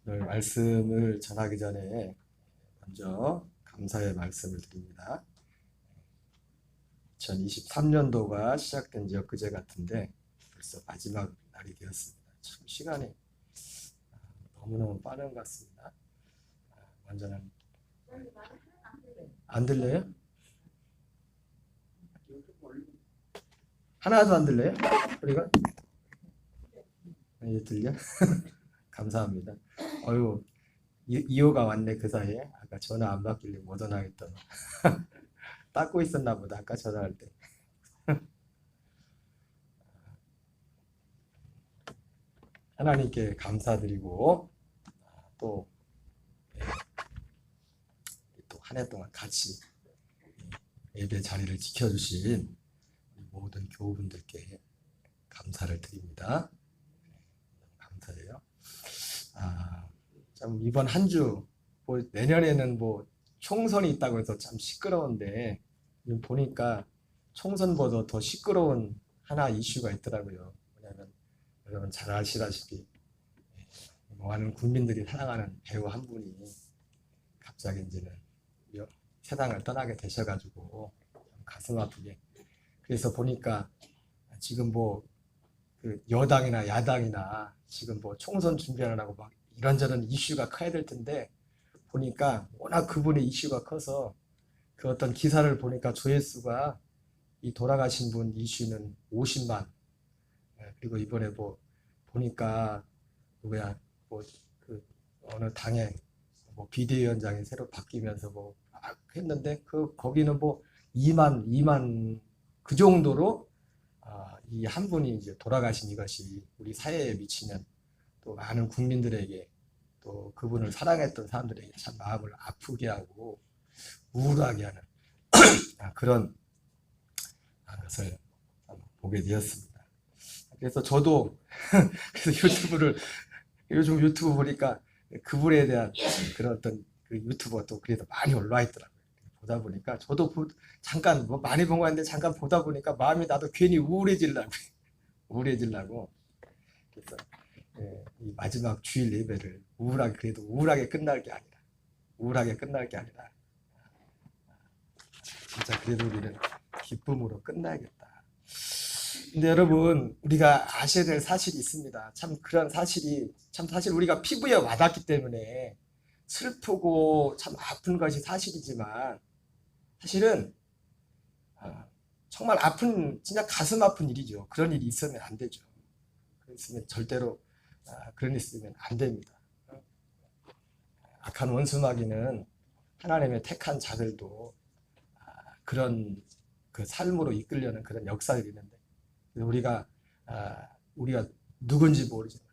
오늘 말씀을 전하기 전에 먼저 감사의 말씀을 드립니다. 2023년도가 시작된 지 엊그제 같은데 벌써 마지막 날이 되었습니다. 참 시간이 너무너무 빠른 것 같습니다. 먼저는 안 들려요? 하나도 안 들려요? 소리가? 이제 들려? 감사합니다. 어유, 2호가 왔네. 그 사이에 아까 전화 안 받길래 못 전화했더니 닦고 있었나 보다. 아까 전화할 때. 하나님께 감사드리고 또 한 해 동안 같이 예배 자리를 지켜주신 모든 교우분들께 감사를 드립니다. 감사해요. 참 이번 한 주 내년에는 총선이 있다고 해서 참 시끄러운데 보니까 총선보다 더 시끄러운 하나 이슈가 있더라고요. 왜냐하면 여러분 잘 아시다시피 많은 국민들이 사랑하는 배우 한 분이 갑자기 이제는 세상을 떠나게 되셔가지고 가슴 아프게. 그래서 보니까 지금 그 여당이나 야당이나 지금 총선 준비하느라고 막 이런저런 이슈가 커야 될 텐데 보니까 워낙 그분의 이슈가 커서 그 어떤 기사를 보니까 조회수가 이 돌아가신 분 이슈는 50만. 그리고 이번에 보니까 누구야 그 어느 당의 비대위원장이 새로 바뀌면서 했는데 거기는 2만 그 정도로 이 한 분이 이제 돌아가신 이것이 우리 사회에 미치는 또 많은 국민들에게 또 그분을 사랑했던 사람들에게 참 마음을 아프게 하고 우울하게 하는 그런 것을 보게 되었습니다. 그래서 저도 그래서 요즘 유튜브 보니까 그분에 대한 그런 어떤 그 유튜버가 또 그래도 많이 올라와 있더라고요. 보다 보니까 저도 잠깐 많이 본 거 같은데 잠깐 보다 보니까 마음이 나도 괜히 우울해지려고 그래서 이 마지막 주일 예배를 그래도 우울하게 끝날 게 아니라 진짜 그래도 우리는 기쁨으로 끝나야겠다. 근데 여러분 우리가 아셔야 될 사실이 있습니다. 참 그런 사실이 사실 우리가 피부에 와닿기 때문에 슬프고 참 아픈 것이 사실이지만 사실은 정말 진짜 가슴 아픈 일이죠. 그런 일이 있으면 안 되죠. 절대로 그런 일이 있으면 안 됩니다. 악한 원수마귀는 하나님의 택한 자들도 그런 그 삶으로 이끌려는 그런 역사들이 있는데 우리가 누군지 모르지만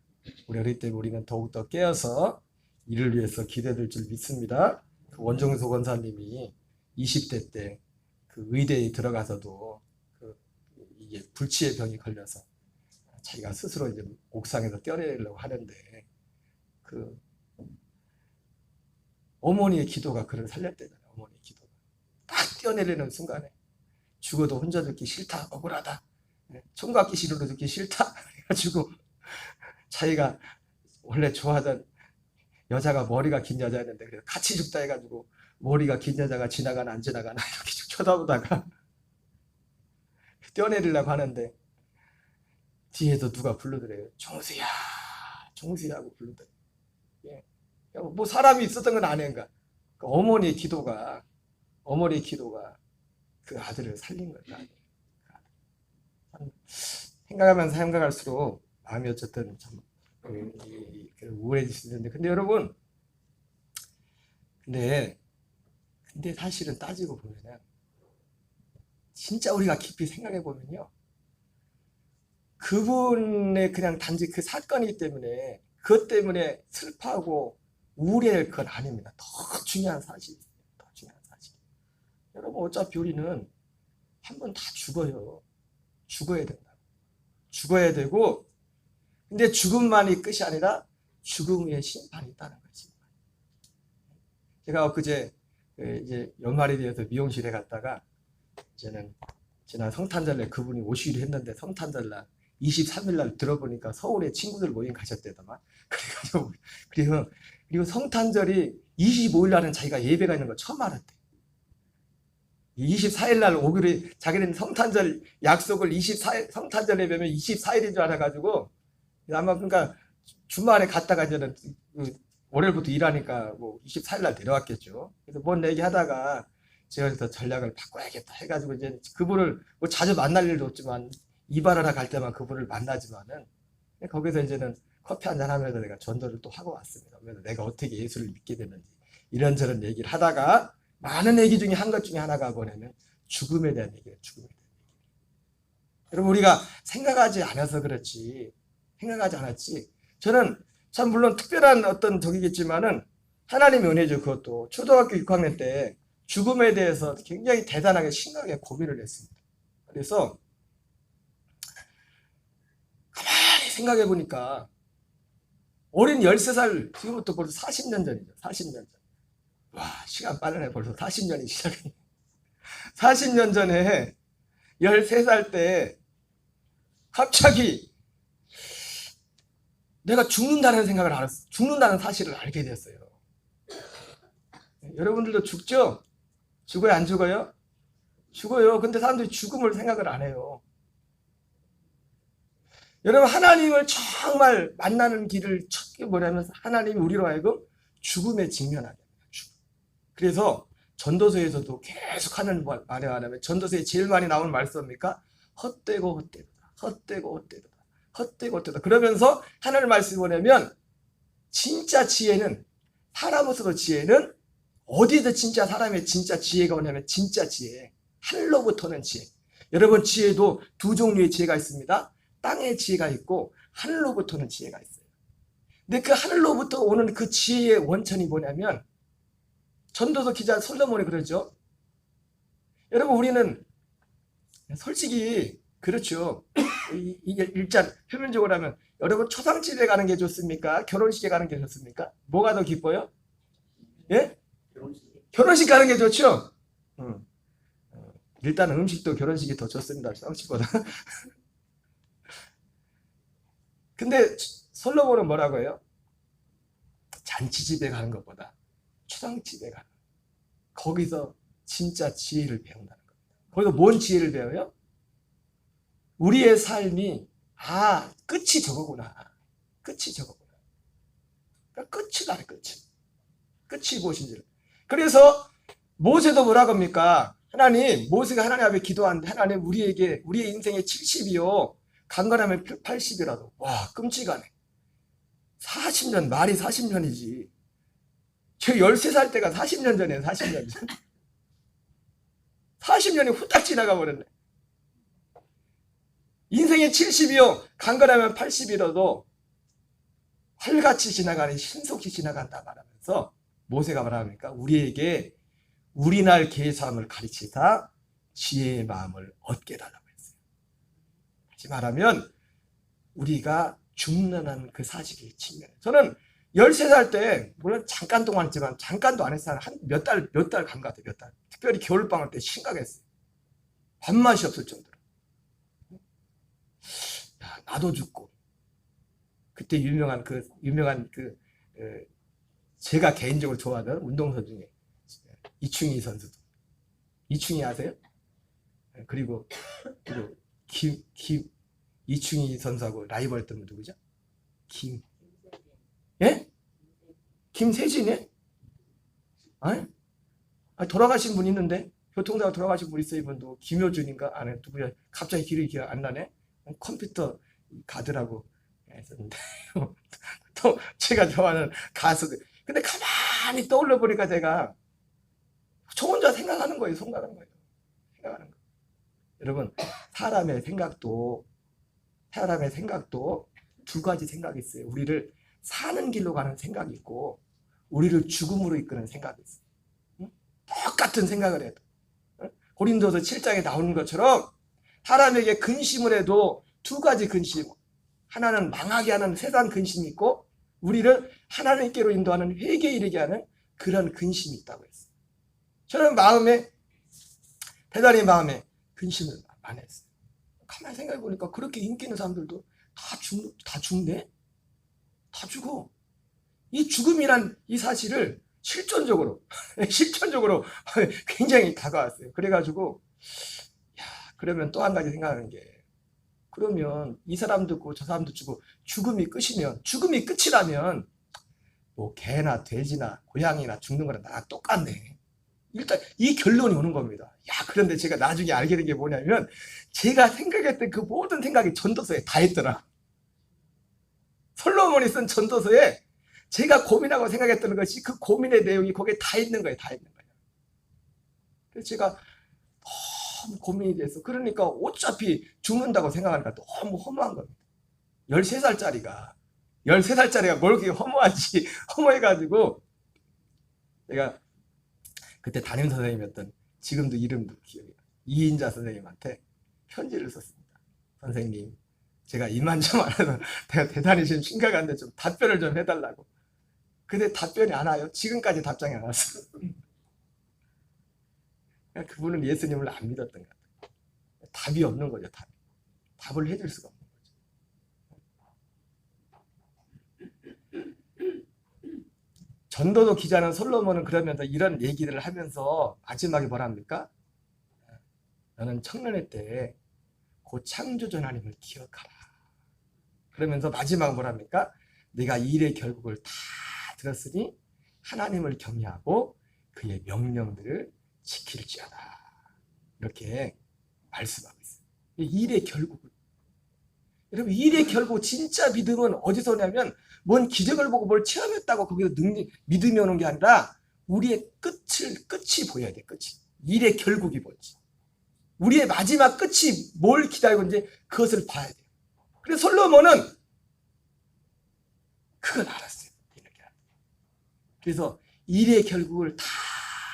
우리 어릴 때 우리는 더욱더 깨어서 이를 위해서 기대될 줄 믿습니다. 원종소 권사님이 20대 때 그 의대에 들어가서도 이게 불치의 병이 걸려서 자기가 스스로 이제 옥상에서 뛰어내리려고 하는데 그 어머니의 기도가 그를 살렸대잖아요. 어머니의 기도가 딱 뛰어내리는 순간에 죽어도 혼자 죽기 싫다, 억울하다, 총각기 싫으로 죽기 싫다 해가지고 자기가 원래 좋아하던 여자가 머리가 긴 여자였는데 그래서 같이 죽다 해가지고 머리가 긴 여자가 지나가나 안 지나가나 이렇게 쭉 쳐다보다가 뛰어내리려고 하는데 뒤에서 누가 부르더래요. 종수야, 종수야고 부르더래요. 예. 사람이 있었던 건 아닌가. 그 어머니의 기도가 그 아들을 살린 거예요. 생각하면서 생각할수록 마음이 어쨌든 참 우울해질 수 있는데 근데 여러분 근데 사실은 따지고 보면은 진짜 우리가 깊이 생각해 보면요 그분의 그냥 단지 그 사건이기 때문에 그것 때문에 슬퍼하고 우울해할 건 아닙니다. 더 중요한 사실 여러분 어차피 우리는 한 번 다 죽어요. 죽어야 된다. 죽어야 되고 근데 죽음만이 끝이 아니라 죽음 후에 심판이 있다는 거지. 제가 엊그제 이제 연말이 되어서 미용실에 갔다가 이제는 지난 성탄절날 그분이 오시기로 했는데 성탄절날 23일 날 들어보니까 서울에 친구들 모임 가셨대더만. 그리고 성탄절이 25일 날은 자기가 예배가 있는 거 처음 알았대. 24일 날 오기로 자기는 성탄절 약속을 24일 성탄절 예배면 24일인 줄 알아가지고 아마 그러니까 주말에 갔다가 이제는 월요일부터 일하니까 뭐 24일 날 내려왔겠죠. 그래서 뭔 얘기하다가 제가 그래서 전략을 바꿔야겠다 해가지고 이제 그분을 뭐 자주 만날 일도 없지만 이발하러 갈 때만 그분을 만나지만은 거기서 이제는 커피 한잔 하면서 내가 전도를 또 하고 왔습니다. 그래서 내가 어떻게 예수를 믿게 됐는지 이런저런 얘기를 하다가 많은 얘기 중에 한 것 중에 하나가 뭐냐면 죽음에 대한 얘기예요. 죽음에 대한 얘기. 여러분 우리가 생각하지 않아서 그렇지 생각하지 않았지 저는 참 물론 특별한 어떤 적이겠지만은 하나님의 은혜죠. 그것도 초등학교 6학년 때 죽음에 대해서 굉장히 대단하게 심각하게 고민을 했습니다. 그래서 가만히 생각해 보니까 어린 13살 지금부터 벌써 40년 전이죠. 40년 전. 와 시간 빠르네. 벌써 40년이 시작했네. 40년 전에 13살 때 갑자기 내가 죽는다는 생각을 알았어. 죽는다는 사실을 알게 됐어요. 여러분들도 죽죠? 죽어요? 안 죽어요? 죽어요. 근데 사람들이 죽음을 생각을 안 해요. 여러분 하나님을 정말 만나는 길을 첫 게 뭐냐면 하나님이 우리로 하여금 죽음에 직면하게 합니다. 죽음. 그래서 전도서에서도 계속 하는 말이 하냐면 전도서에 제일 많이 나오는 말씀입니까? 헛되고 헛되도다. 헛되고 헛되도다. 헛되고 헛되다. 그러면서 하나님 말씀이 뭐냐면 진짜 지혜는 사람으로서 지혜는 어디에서 진짜 사람의 진짜 지혜가 오냐면 진짜 지혜. 하늘로부터는 지혜. 여러분 지혜도 두 종류의 지혜가 있습니다. 땅의 지혜가 있고 하늘로부터는 지혜가 있어요. 근데 그 하늘로부터 오는 그 지혜의 원천이 뭐냐면 전도서 기자 솔로몬이 그러죠. 여러분 우리는 솔직히 그렇죠. 이게 일단 표면적으로 하면 여러분 초상집에 가는 게 좋습니까? 결혼식에 가는 게 좋습니까? 뭐가 더 기뻐요? 예? 결혼식 가는 게 좋죠? 일단 음식도 결혼식이 더 좋습니다. 초상집보다. 근데 솔로몬은 뭐라고 해요? 잔치집에 가는 것보다 초상집에 가는 거기서 진짜 지혜를 배운다는 겁니다. 거기서 뭔 지혜를 배워요? 우리의 삶이 끝이 저거구나. 끝이 저거구나. 그러니까 끝이 나의 끝이 무엇인지를. 그래서 모세도 뭐라고 합니까? 하나님, 모세가 하나님 앞에 기도하는데 하나님 우리의 인생의 70이요. 강건하면 80이라도. 와, 끔찍하네. 40년, 말이 40년이지. 저 13살 때가 40년 전이에요, 40년 전. 40년이 후딱 지나가 버렸네. 인생의 70이요. 강건하면 80이라도 활같이 지나가니 신속히 지나간다 말하면서 모세가 말합니까? 우리에게 우리날 계산을 가르치사 지혜의 마음을 얻게 달라고 했어요. 다시 말하면 우리가 죽는 그 사실이 측면에 저는 13살 때 물론 잠깐 동안 했지만 잠깐도 안 했어요. 한 몇 달 간 것 같아요. 몇 달. 특별히 겨울방학 때 심각했어요. 밥맛이 없을 정도로. 야, 나도 죽고 그때 유명한 제가 개인적으로 좋아하던 운동선수 중에 이충희 선수도. 이충희 아세요? 그리고 이충희 선수하고 라이벌했던 분 누구죠? 예? 김세진이요? 돌아가신 분 있는데 교통사고 돌아가신 분 있어요. 이분도 김효준인가? 누구야? 갑자기 기억이 안 나네. 컴퓨터 가드라고 했었는데 또 제가 좋아하는 가수들. 근데 가만히 떠올려 보니까 제가 저 혼자 생각하는 거예요. 생각하는 거예요. 여러분 사람의 생각도 두 가지 생각이 있어요. 우리를 사는 길로 가는 생각이 있고 우리를 죽음으로 이끄는 생각이 있어요. 똑같은 생각을 해도 고린도서 7장에 나오는 것처럼 사람에게 근심을 해도 두 가지 근심. 하나는 망하게 하는 세상 근심이 있고 우리를 하나님께로 인도하는 회개에 이르게 하는 그런 근심이 있다고 했어요. 저는 대단히 마음에 근심을 많이 했어요. 가만히 생각해 보니까 그렇게 인기 있는 사람들도 다 죽네? 다 죽어. 이 죽음이란 이 사실을 실존적으로 굉장히 다가왔어요. 그래가지고, 야, 그러면 또 한 가지 생각하는 게, 그러면 이 사람도 죽고 저 사람도 죽고 죽음이 끝이라면 뭐 개나 돼지나 고양이나 죽는 거랑 다 똑같네. 일단 이 결론이 오는 겁니다. 야, 그런데 제가 나중에 알게 된 게 뭐냐면, 제가 생각했던 그 모든 생각이 전도서에 다 있더라고. 솔로몬이 쓴 전도서에 제가 고민하고 생각했던 것이 그 고민의 내용이 거기에 다 있는 거예요. 다 있는 거예요. 그래서 제가 너무 고민이 돼서, 그러니까 어차피 죽는다고 생각하니까 너무 허무한 겁니다. 13살짜리가 뭘 그렇게 허무한지 허무해가지고, 제가 그때 담임 선생님이었던, 지금도 이름도 기억이 나요, 이인자 선생님한테 편지를 썼습니다. 선생님, 제가 이만 좀 알아서 내가 대단히 지금 심각한데 좀 답변을 좀 해달라고. 근데 답변이 안 와요. 지금까지 답장이 안 왔어요. 그분은 예수님을 안 믿었던 것 같아요. 답이 없는 거죠. 답을 해줄 수가 없는 거죠. 전도서 기자는 솔로몬은 그러면서 이런 얘기를 하면서 마지막에 뭐라 합니까? 너는 청년의 때 곧 창조주 하나님을 기억하라. 그러면서 마지막 뭐라 합니까? 네가 이 일의 결국을 다 들었으니 하나님을 경외하고 그의 명령들을 지킬지어다. 이렇게 말씀하고 있어요. 이 일의 결국은, 여러분, 이 일의 결국, 진짜 믿음은 어디서 오냐면, 뭔 기적을 보고 뭘 체험했다고 거기서 믿음이 오는 게 아니라 우리의 끝이 보여야 돼. 끝이. 일의 결국이 뭔지, 우리의 마지막 끝이 뭘 기다리고 있는지 그것을 봐야 돼요. 그래서 솔로몬은 그걸 알았어요. 그래서 일의 결국을 다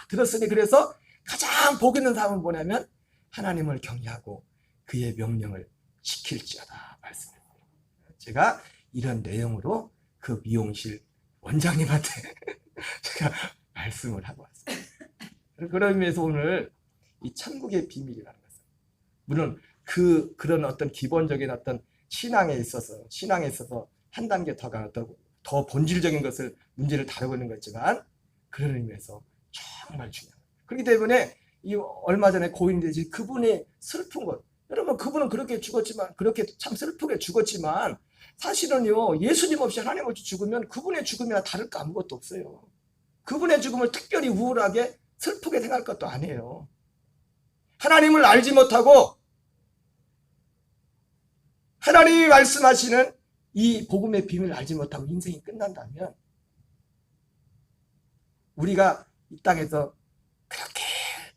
들었으니, 그래서 가장 복 있는 사람은 뭐냐면 하나님을 경외하고 그의 명령을 지킬지어다 말씀입니다. 제가 이런 내용으로 그 미용실 원장님한테 제가 말씀을 하고 왔습니다. 그런 의미에서 오늘 이 천국의 비밀이라는 것은, 물론 그런 어떤 기본적인 어떤 신앙에 있어서 한 단계 더 가는 더 본질적인 것을 문제를 다루고 있는 거지만, 그런 의미에서 정말 중요합니다. 그렇기 때문에 이 얼마 전에 고인이 되신 그분의 슬픈 것, 여러분, 그분은 그렇게 죽었지만, 그렇게 참 슬프게 죽었지만, 사실은요, 예수님 없이 하나님 없이 죽으면 그분의 죽음이나 다를 거 아무것도 없어요. 그분의 죽음을 특별히 우울하게 슬프게 생각할 것도 아니에요. 하나님을 알지 못하고 하나님이 말씀하시는 이 복음의 비밀을 알지 못하고 인생이 끝난다면, 우리가 이 땅에서 그렇게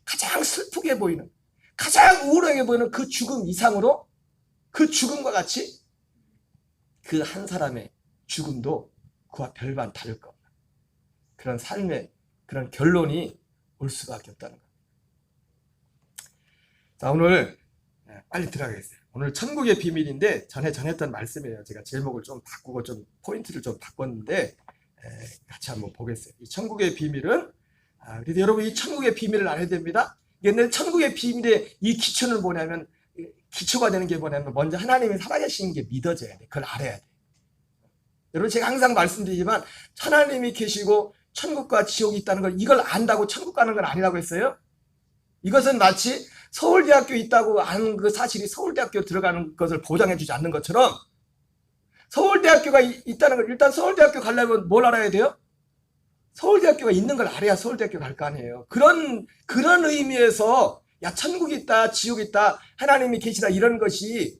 가장 슬프게 보이는, 가장 우울하게 보이는 그 죽음 이상으로, 그 죽음과 같이 그 한 사람의 죽음도 그와 별반 다를 겁니다. 그런 삶의 그런 결론이 올 수밖에 없다는 겁니다. 자, 오늘 빨리 들어가겠어요. 오늘 천국의 비밀인데 전에 전했던 말씀이에요. 제가 제목을 좀 바꾸고 좀 포인트를 좀 바꿨는데 같이 한번 보겠어요. 이 천국의 비밀은, 그래서 여러분, 이 천국의 비밀을 알아야 됩니다. 근데 천국의 비밀의 이 기초는 뭐냐면, 기초가 되는 게 뭐냐면, 먼저 하나님이 살아계시는 게 믿어져야 돼. 그걸 알아야 돼. 여러분, 제가 항상 말씀드리지만, 하나님이 계시고 천국과 지옥이 있다는 걸, 이걸 안다고 천국 가는 건 아니라고 했어요. 이것은 마치 서울대학교 있다고 아는 그 사실이 서울대학교 들어가는 것을 보장해 주지 않는 것처럼, 서울대학교가 있다는 걸, 일단 서울대학교 가려면 뭘 알아야 돼요? 서울대학교가 있는 걸 알아야 서울대학교 갈 거 아니에요. 그런 의미에서, 야, 천국이 있다, 지옥이 있다, 하나님이 계시다, 이런 것이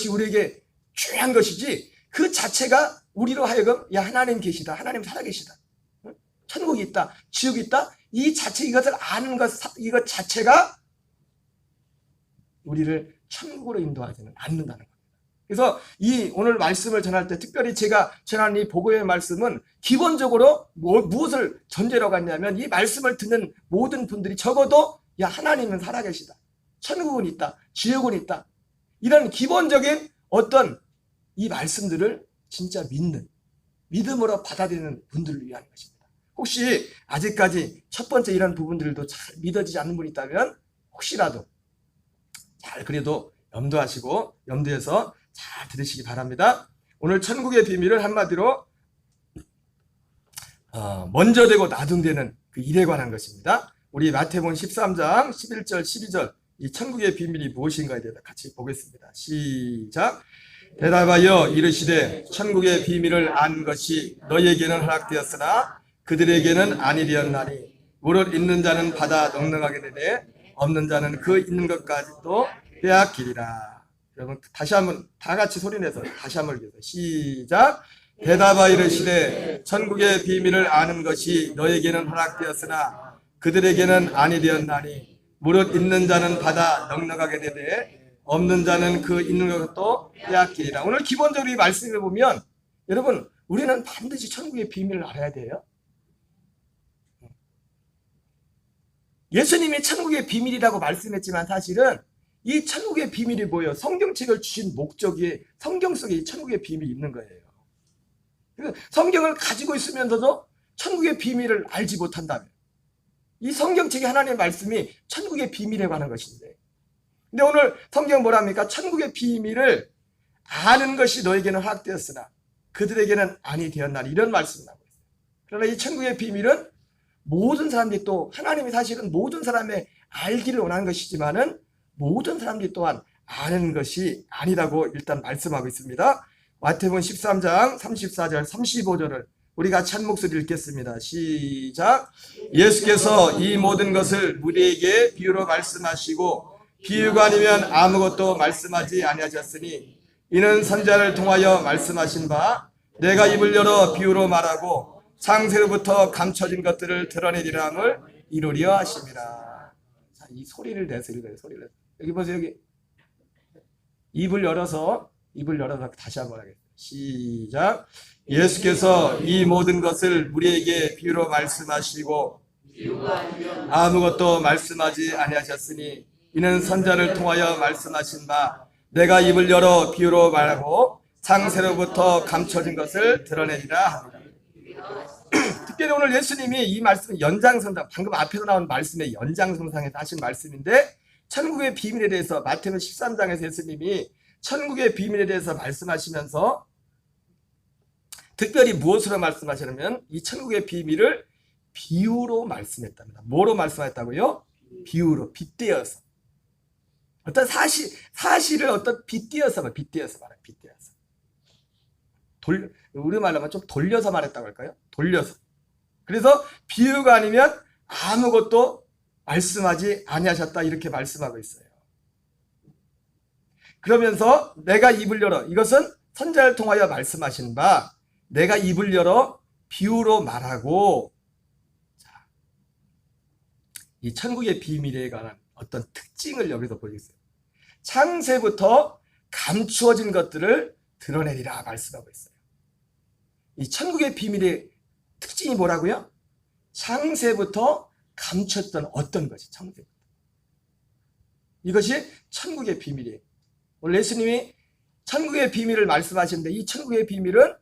우리에게 중요한 것이지, 그 자체가 우리로 하여금, 야, 하나님 계시다, 하나님 살아계시다, 천국이 있다, 지옥이 있다, 이 자체, 이것을 아는 것, 이것 자체가 우리를 천국으로 인도하지는 않는다는 겁니다. 그래서 이 오늘 말씀을 전할 때 특별히 제가 전하는 이 복음의 말씀은 기본적으로 무엇을 전제로 갔냐면, 이 말씀을 듣는 모든 분들이 적어도, 야, 하나님은 살아계시다, 천국은 있다, 지옥은 있다, 이런 기본적인 어떤 이 말씀들을 진짜 믿음으로 받아들이는 분들을 위한 것입니다. 혹시 아직까지 첫 번째 이런 부분들도 잘 믿어지지 않는 분이 있다면, 혹시라도 잘 그래도 염두하시고 염두해서 잘 들으시기 바랍니다. 오늘 천국의 비밀을 한마디로 먼저 되고 나중되는 그 일에 관한 것입니다. 우리 마태복음 13장 11절 12절 이 천국의 비밀이 무엇인가에 대해서 같이 보겠습니다. 시작. 대답하여 이르시되 천국의 비밀을 안 것이 너희에게는 허락되었으나 그들에게는 아니 되었나니 무릇 있는 자는 받아 넉넉하게 되되 없는 자는 그 있는 것까지도 빼앗기리라. 여러분 다시 한번 다 같이 소리내서 다시 한번 읽어요. 시작. 대답하여 이르시되 천국의 비밀을 아는 것이 너에게는 허락되었으나 그들에게는 아니 되었나니 무릇 있는 자는 받아 넉넉하게 되되 없는 자는 그 있는 것도 빼앗기리라. 오늘 기본적으로 이 말씀을 보면 여러분 우리는 반드시 천국의 비밀을 알아야 돼요. 예수님이 천국의 비밀이라고 말씀했지만 사실은 이 천국의 비밀이 뭐예요? 성경책을 주신 목적이 성경 속에 이 천국의 비밀이 있는 거예요. 성경을 가지고 있으면서도 천국의 비밀을 알지 못한다면 이 성경책의 하나님의 말씀이 천국의 비밀에 관한 것인데 근데 오늘 성경 뭐랍니까? 천국의 비밀을 아는 것이 너에게는 허락되었으나 그들에게는 아니 되었나니 이런 말씀을 하고 있어요. 그러나 이 천국의 비밀은 모든 사람들이 또 하나님이 사실은 모든 사람의 알기를 원하는 것이지만은 모든 사람들이 또한 아는 것이 아니라고 일단 말씀하고 있습니다. 마태복음 13장 34절 35절을 우리 같이 한 목소리 읽겠습니다. 시작. 예수께서 이 모든 것을 우리에게 비유로 말씀하시고 비유가 아니면 아무것도 말씀하지 아니하셨으니 이는 선지자를 통하여 말씀하신 바 내가 입을 열어 비유로 말하고 창세로부터 감춰진 것들을 드러내리라 함을 이루려 하심이라. 자, 이 소리를 내서 읽어요. 소리를 내서. 여기 보세요. 여기 입을 열어서 다시 한번 하겠습니다. 시작. 예수께서 이 모든 것을 우리에게 비유로 말씀하시고 아무것도 말씀하지 아니하셨으니 이는 선지자를 통하여 말씀하신 바 내가 입을 열어 비유로 말하고 창세로부터 감춰진 것을 드러내리라 합니다. 특별히 오늘 예수님이 이 말씀은 연장선상 방금 앞에서 나온 말씀의 연장선상에서 하신 말씀인데 천국의 비밀에 대해서 마태복음 13장에서 예수님이 천국의 비밀에 대해서 말씀하시면서 특별히 무엇으로 말씀하시냐면 이 천국의 비밀을 비유로 말씀했답니다. 뭐로 말씀했다고요? 비유로, 빗대어서. 어떤 사실을 어떤 빗대어서 말해요. 빗대어서. 우리말로 하면 좀 돌려서 말했다고 할까요? 돌려서. 그래서 비유가 아니면 아무것도 말씀하지 아니하셨다 이렇게 말씀하고 있어요. 그러면서 내가 입을 열어 이것은 선지자를 통하여 말씀하신 바 내가 입을 열어 비유로 말하고 이 천국의 비밀에 관한 어떤 특징을 여기서 보겠어요. 창세부터 감추어진 것들을 드러내리라 말씀하고 있어요. 이 천국의 비밀의 특징이 뭐라고요? 창세부터 감췄던 어떤 것이 창세부터. 이것이 천국의 비밀이에요. 오늘 예수님이 천국의 비밀을 말씀하시는데 이 천국의 비밀은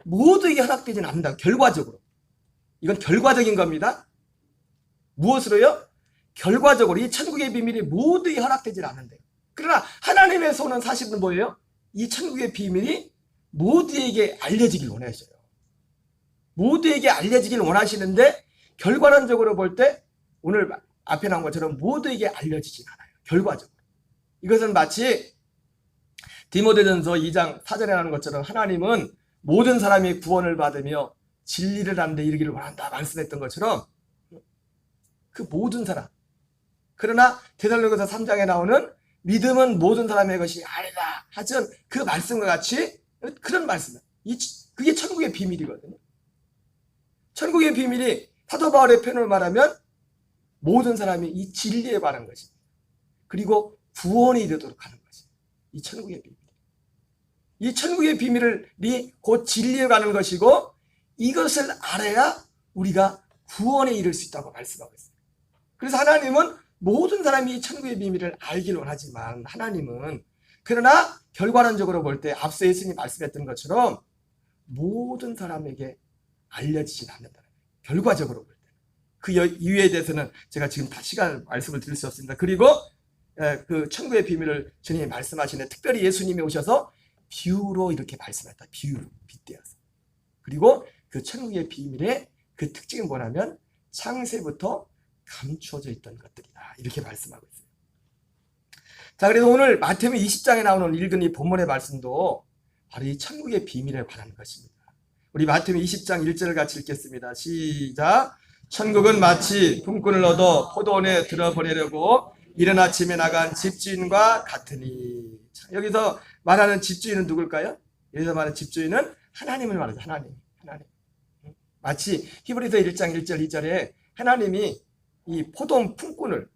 모두에게 허락되지는 않는다. 결과적으로. 이건 결과적인 겁니다. 무엇으로요? 결과적으로 이 천국의 비밀이 모두에게 허락되지는 않는데요. 그러나 하나님의 손은 사실은 뭐예요? 이 천국의 비밀이 모두에게 알려지길 원하셔요. 모두에게 알려지길 원하시는데 결과론적으로 볼 때 오늘 앞에 나온 것처럼 모두에게 알려지진 않아요. 결과적으로. 이것은 마치 디모데전서 2장 4절에 나오는 것처럼 하나님은 모든 사람이 구원을 받으며 진리를 하는 데 이르기를 원한다 말씀했던 것처럼 그 모든 사람. 그러나 데살로니가서 3장에 나오는 믿음은 모든 사람의 것이 아니다. 하지만 그 말씀과 같이 그런 말씀은 그게 천국의 비밀이거든요. 천국의 비밀이 사도 바울의 표현을 말하면 모든 사람이 이 진리에 관한 것입니다. 그리고 구원에 이르도록 하는 것입니다. 이 천국의 비밀. 이 천국의 비밀이 곧 진리에 관한 것이고 이것을 알아야 우리가 구원에 이를 수 있다고 말씀하고 있습니다. 그래서 하나님은 모든 사람이 이 천국의 비밀을 알길 원하지만 하나님은 그러나 결과론적으로 볼 때 앞서 예수님이 말씀했던 것처럼 모든 사람에게 알려지진 않는다는 거예요. 결과적으로 볼 때. 그 이유에 대해서는 제가 지금 다 말씀을 드릴 수 없습니다. 그리고 그 천국의 비밀을 주님이 말씀하시는데 특별히 예수님이 오셔서 비유로 이렇게 말씀했다. 비유로 빗대어서. 그리고 그 천국의 비밀의 그 특징은 뭐냐면 창세부터 감추어져 있던 것들이다. 이렇게 말씀하고 있어요. 자, 그래서 오늘 마태복음 20장에 나오는 읽은 이 본문의 말씀도 바로 이 천국의 비밀에 관한 것입니다. 우리 마태복음 20장 1절을 같이 읽겠습니다. 시작. 천국은 마치 품꾼을 얻어 포도원에 들어보내려고 이른 아침에 나간 집주인과 같으니. 여기서 말하는 집주인은 누굴까요? 여기서 말하는 집주인은 하나님을 말하죠. 하나님. 마치 히브리서 1장 1절 2절에 하나님이 이 포도원 품꾼을,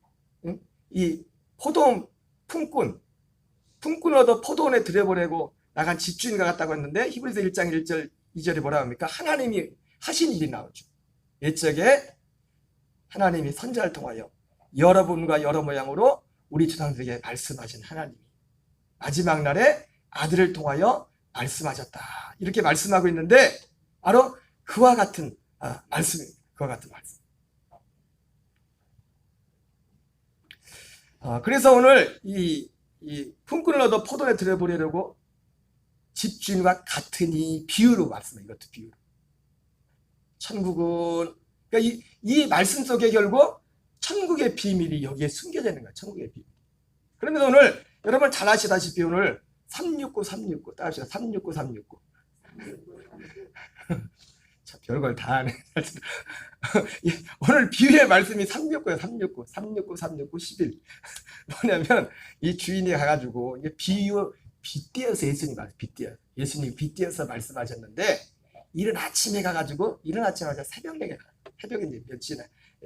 이 포도원 품꾼을 얻어 포도원에 들여보내고 나간 집주인과 같다고 했는데 히브리서 1장 1절 2절에 뭐라고 합니까? 하나님이 하신 일이 나오죠. 옛적에 하나님이 선지자를 통하여 여러분과 여러 모양으로 우리 조상들에게 말씀하신 하나님이 마지막 날에 아들을 통하여 말씀하셨다. 이렇게 말씀하고 있는데 바로 그와 같은 말씀입니다. 그와 같은 말씀. 그래서 오늘 이 품꾼을 얻어 포도원에 들여보내려고 집주인과 같으니 비유로 말씀해요. 이것도 비유로. 천국은 그러니까 이 말씀 속에 결국 천국의 비밀이 여기에 숨겨져 있는 거야. 천국의 비밀. 그런데 오늘 여러분 잘 아시다시피 오늘 369 따라합시다. 369 참 별걸 다 하네. 오늘 비유의 말씀이 369예요. 369 11 뭐냐면 이 주인이 가가지고 이게 비유 빗대어서 예수님이 빗대어서 말씀하셨는데 이른 아침에 가가지고 이른 아침에 새벽에 이제 몇 시에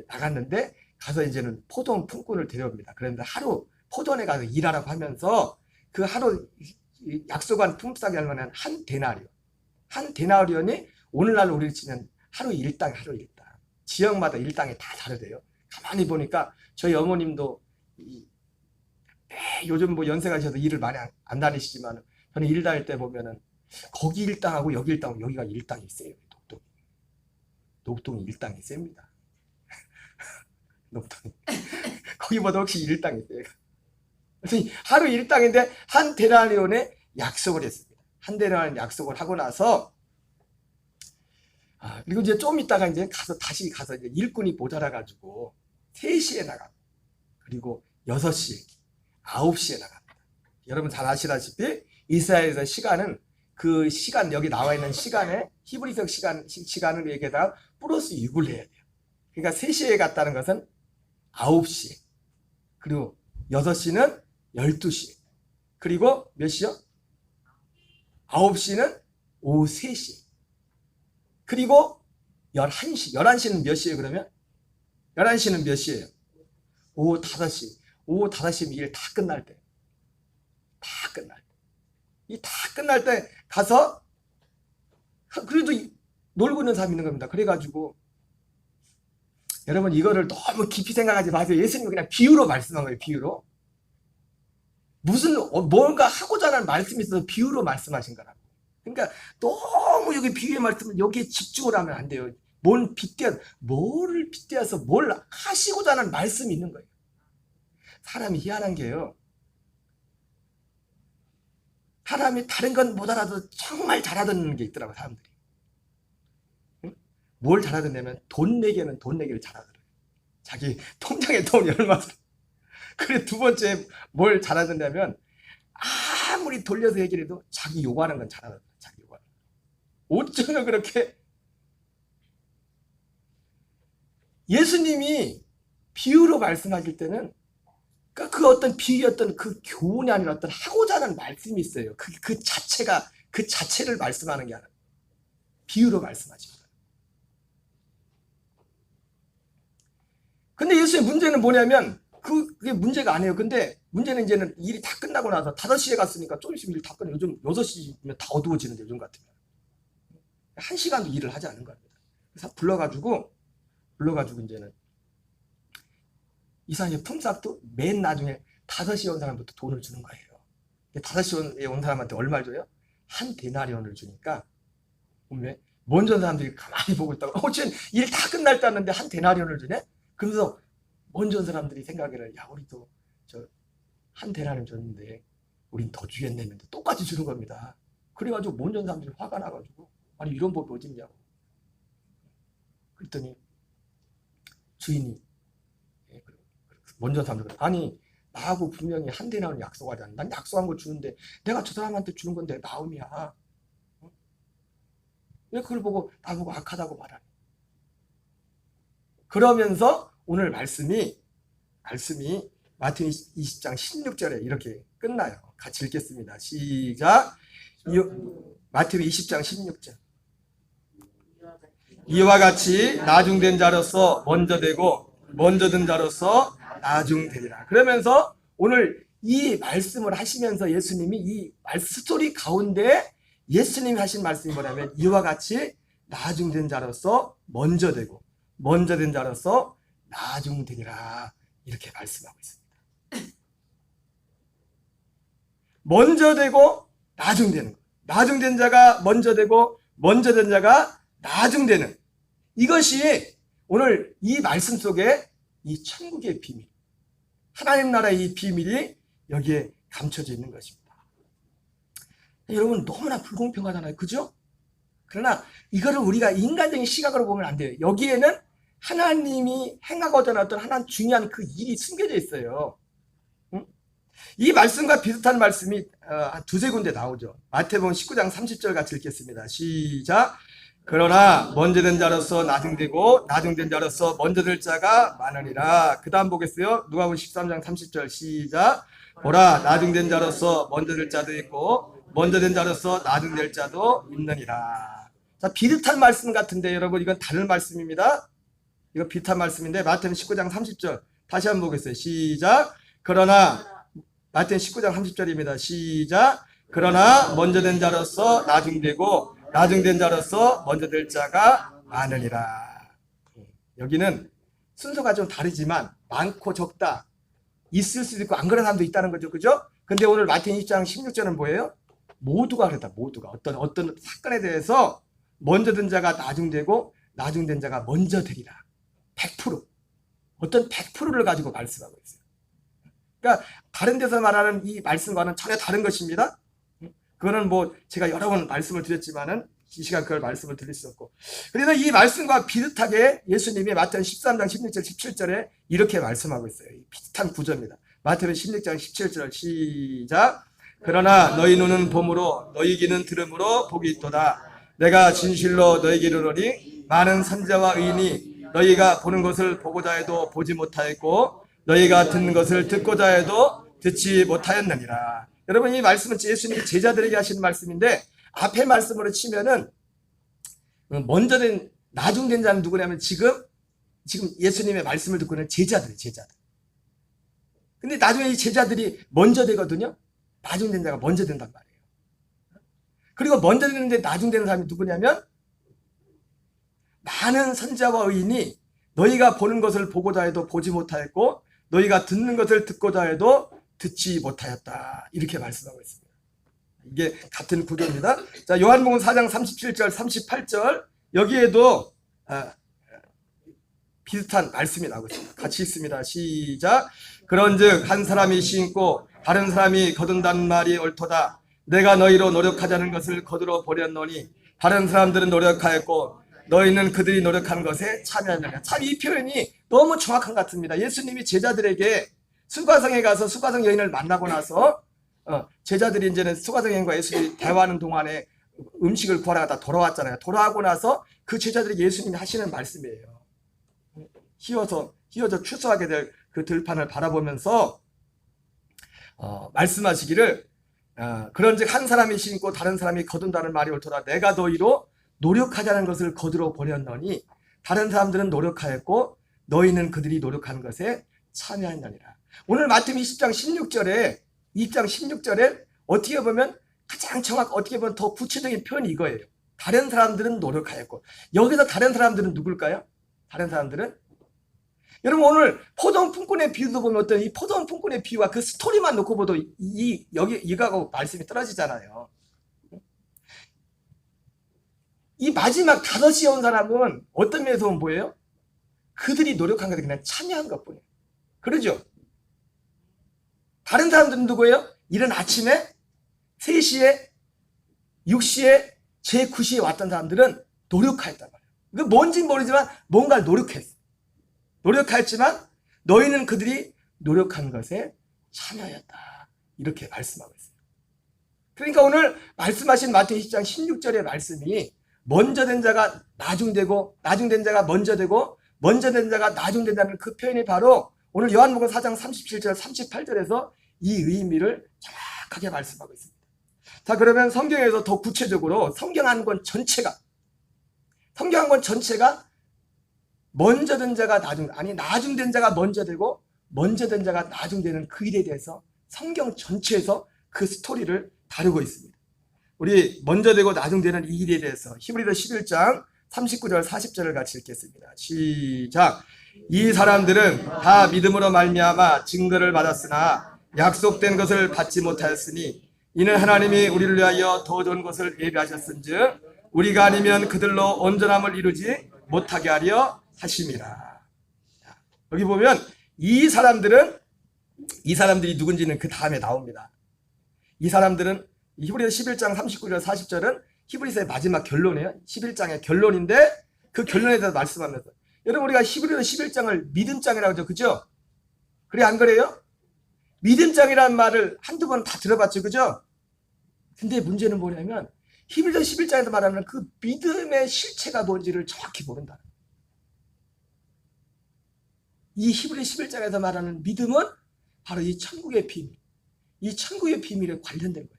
나갔는데 가서 이제는 포도원 품꾼을 데려옵니다. 그런데 하루 포도원에 가서 일하라고 하면서 그 하루 약속한 품삯이 얼마나 한 데나리온이 오늘날 우리 치면 하루 일당. 지역마다 일당이 다 다르대요. 가만히 보니까 저희 어머님도 요즘 뭐 연세가 있어서 일을 많이 안 다니시지만 저는 일 다닐 때 보면은 거기 일당하고 여기 일당하고 여기가 일당이 세요. 녹동이 일당이 셉니다. 녹동이 거기보다 혹시 일당이 세요. 그래서 하루 일당인데 한 데나리온에 약속을 했습니다. 한 데나리온 약속을 하고 나서 그리고 이제 좀 있다가 이제 다시 가서 이제 일꾼이 모자라가지고 3시에 나가고 그리고 6시, 9시에 나갑니다. 여러분 잘 아시다시피 이스라엘에서 시간은 그 시간 여기 나와 있는 시간에 히브리석 시간을 얘기하다가 플러스 6을 해야 돼요. 그러니까 3시에 갔다는 것은 9시 그리고 6시는 12시 그리고 몇 시요? 9시는 오후 3시 그리고 11시는 몇 시예요 그러면? 11시는 몇 시예요? 오후 5시. 오후 5시면 일 다 끝날 때. 이 다 끝날 때 가서 그래도 놀고 있는 사람이 있는 겁니다. 그래가지고 여러분 이거를 너무 깊이 생각하지 마세요. 예수님이 그냥 비유로 말씀한 거예요. 비유로. 무슨 뭔가 하고자 하는 말씀이 있어서 비유로 말씀하신 거라고. 그러니까 너무 여기 비유의 말씀을 여기에 집중을 하면 안 돼요. 뭐를 빗대어서 뭘 하시고자 하는 말씀이 있는 거예요. 사람이 희한한 게요. 사람이 다른 건 못 알아도 정말 잘 알아듣는 게 있더라고요. 사람들이. 응? 뭘 잘 알아듣냐면 돈 내기는 돈 내기를 잘 알아들어요. 자기 통장에 돈이 얼마 들어. 그래 두 번째 뭘 잘 알아듣냐면 아무리 돌려서 얘기를 해도 자기 요구하는 건 잘 알아들어요. 자기 요구하는 건. 어쩌면 그렇게 예수님이 비유로 말씀하실 때는 그 어떤 비유였던 그 교훈이 아니라 어떤 하고자 하는 말씀이 있어요. 그 자체를 말씀하는 게 아니라 비유로 말씀하십니다. 근데 예수의 문제는 뭐냐면 그게 문제가 아니에요. 근데 문제는 이제는 일이 다 끝나고 나서 5시에 갔으니까 좀 있으면 일 다 끝나요. 요즘 6시면 다 어두워지는데 요즘 같으면 1시간도 일을 하지 않은 겁니다. 그래서 불러가지고 이제는 이사의 품삯도 맨 나중에 5시에 온 사람부터 돈을 주는 거예요. 5시에 온 사람한테 얼마를 줘요? 한 데나리온을 주니까 먼저 온 사람들이 가만히 보고 있다가 쟤는 일 다 끝날 때 왔는데 한 데나리온을 주네? 그러면서 먼저 온 사람들이 생각해를 야 우리도 한 데나리온 줬는데 우린 더 주겠네면 똑같이 주는 겁니다. 그래가지고 먼저 온 사람들이 화가 나가지고 아니 이런 법이 어딨냐고. 그랬더니 주인이 먼저 온 사람들 아니 나하고 분명히 한 데나리온 약속하지 않아. 난 약속한 거 주는데 내가 저 사람한테 주는 건 내 마음이야. 왜 그걸 보고 나보고 악하다고 말하니. 그러면서 오늘 말씀이 마태복음 20장 16절에 이렇게 끝나요. 같이 읽겠습니다. 시작. 마태복음 20장 16절. 이와 같이 나중된 자로서 먼저 되고 먼저 든 자로서 나중되리라. 그러면서 오늘 이 말씀을 하시면서 예수님이 이 스토리 가운데 예수님이 하신 말씀이 뭐냐면 이와 같이 나중된 자로서 먼저 되고 먼저 된 자로서 나중되리라 이렇게 말씀하고 있습니다. 먼저 되고 나중되는 것. 나중된 자가 먼저 되고 먼저 된 자가 나중되는 이것이 오늘 이 말씀 속에 이 천국의 비밀, 하나님 나라의 이 비밀이 여기에 감춰져 있는 것입니다. 여러분 너무나 불공평하잖아요. 그죠? 그러나 이거를 우리가 인간적인 시각으로 보면 안 돼요. 여기에는 하나님이 행하고자 하는 어떤 하나님 중요한 그 일이 숨겨져 있어요. 이 말씀과 비슷한 말씀이 한 두세 군데 나오죠. 마태복음 19장 30절 같이 읽겠습니다. 시작. 그러나 먼저 된 자로서 나중되고 나중된 자로서 먼저 될 자가 많으니라. 그 다음 보겠어요. 누가복음 13장 30절 시작. 보라 나중된 자로서 먼저 될 자도 있고 먼저 된 자로서 나중될 자도 있느니라. 자, 비슷한 말씀 같은데 여러분 이건 다른 말씀입니다. 이거 비슷한 말씀인데 마태복음 19장 30절 다시 한번 보겠어요. 시작. 그러나 마태복음 19장 30절입니다. 시작. 그러나 먼저 된 자로서 나중되고 나중된 자로서 먼저 될 자가 많으니라. 여기는 순서가 좀 다르지만 많고 적다 있을 수도 있고 안 그런 사람도 있다는 거죠. 그죠? 근데 오늘 마태복음 20장 16절은 뭐예요? 모두가 그랬다. 모두가 어떤 사건에 대해서 먼저 된 자가 나중되고 나중된 자가 먼저 되리라. 100% 어떤 100%를 가지고 말씀하고 있어요. 그러니까 다른 데서 말하는 이 말씀과는 전혀 다른 것입니다. 그거는 뭐 제가 여러 번 말씀을 드렸지만은 이 시간 그걸 말씀을 드릴 수 없고. 그래서 이 말씀과 비슷하게 예수님이 마태복음 13장 16절 17절에 이렇게 말씀하고 있어요. 비슷한 구조입니다. 마태복음 16장 17절 시작. 그러나 너희 눈은 봄으로 너희 귀는 들음으로 복이 있도다. 내가 진실로 너희에게 이르노니 많은 선지자와 의인이 너희가 보는 것을 보고자 해도 보지 못하였고 너희가 듣는 것을 듣고자 해도 듣지 못하였느니라. 여러분 이 말씀은 예수님이 제자들에게 하시는 말씀인데 앞에 말씀으로 치면은 먼저 된 나중된 자는 누구냐면 지금 예수님의 말씀을 듣고 있는 제자들. 근데 나중에 이 제자들이 먼저 되거든요. 나중된 자가 먼저 된단 말이에요. 그리고 먼저 되는데 나중되는 사람이 누구냐면 많은 선지자와 의인이 너희가 보는 것을 보고자 해도 보지 못하였고 너희가 듣는 것을 듣고자 해도 듣지 못하였다. 이렇게 말씀하고 있습니다. 이게 같은 구조입니다. 자, 요한복음 4장 37절 38절 여기에도 비슷한 말씀이 나오고 있습니다. 같이 읽습니다. 시작. 그런즉 한 사람이 심고 다른 사람이 거둔다는 말이 옳도다. 내가 너희로 노력하자는 것을 거두어 버렸노니 다른 사람들은 노력하였고 너희는 그들이 노력한 것에 참여하느냐. 참 이 표현이 너무 정확한 것 같습니다. 예수님이 제자들에게 수가성에 가서 수가성 여인을 만나고 나서 제자들이 이제는 수가성 여인과 예수님이 대화하는 동안에 음식을 구하러 가다 돌아왔잖아요. 돌아오고 나서 그 제자들이 예수님이 하시는 말씀이에요. 휘어져 추수하게 될 그 들판을 바라보면서 말씀하시기를 그런즉 한 사람이 심고 다른 사람이 거둔다는 말이 옳도다. 내가 너희로 노력하자는 것을 거두어 버렸노니 다른 사람들은 노력하였고 너희는 그들이 노력하는 것에 참여하느니라. 오늘 마태복음 20장 16절에 어떻게 보면 가장 어떻게 보면 더 구체적인 표현이 이거예요. 다른 사람들은 노력하였고 여기서 다른 사람들은 누굴까요? 다른 사람들은 여러분 오늘 포도원 품꾼의 비유도 보면 어떤 이 포도원 품꾼의 비유와 그 스토리만 놓고 봐도 이거하고 말씀이 떨어지잖아요. 이 마지막 5시에 온 사람은 어떤 면에서 보면 뭐예요? 그들이 노력한 것에 그냥 참여한 것뿐이에요. 그러죠? 다른 사람들은 누구예요? 이른 아침에 3시에 6시에 제 9시에 왔던 사람들은 노력하였단 말이에요. 그 뭔지 모르지만 뭔가를 노력했어. 노력했지만 너희는 그들이 노력한 것에 참여하였다. 이렇게 말씀하고 있어요. 그러니까 오늘 말씀하신 마태복음 20장 16절의 말씀이 먼저 된 자가 나중되고 나중된 자가 먼저 되고 먼저 된 자가 나중된다는 그 표현이 바로 오늘 요한복음 4장 37절 38절에서 이 의미를 정확하게 말씀하고 있습니다. 자, 그러면 성경에서 더 구체적으로 성경 한 권 전체가 먼저 된 자가 나중된 자가 먼저 되고 먼저 된 자가 나중되는 그 일에 대해서 성경 전체에서 그 스토리를 다루고 있습니다. 우리 먼저 되고 나중되는 이 일에 대해서 히브리서 11장 39절 40절을 같이 읽겠습니다. 시작. 이 사람들은 다 믿음으로 말미암아 증거를 받았으나 약속된 것을 받지 못하였으니 이는 하나님이 우리를 위하여 더 좋은 것을 예비하셨은즉 우리가 아니면 그들로 온전함을 이루지 못하게 하려 하심이라. 여기 보면 이 사람들이 누군지는 그 다음에 나옵니다. 이 사람들은 히브리서 11장 39절 40절은 히브리서의 마지막 결론이에요. 11장의 결론인데 그 결론에 대해서 말씀하면서 여러분 우리가 히브리서 11장을 믿음장이라고 하죠. 그죠? 그래 안 그래요? 믿음장이라는 말을 한두 번 다 들어봤죠. 그죠? 근데 문제는 뭐냐면 히브리서 11장에서 말하는 그 믿음의 실체가 뭔지를 정확히 모른다. 이 히브리서 11장에서 말하는 믿음은 바로 이 천국의 비밀, 이 천국의 비밀에 관련된 거예요.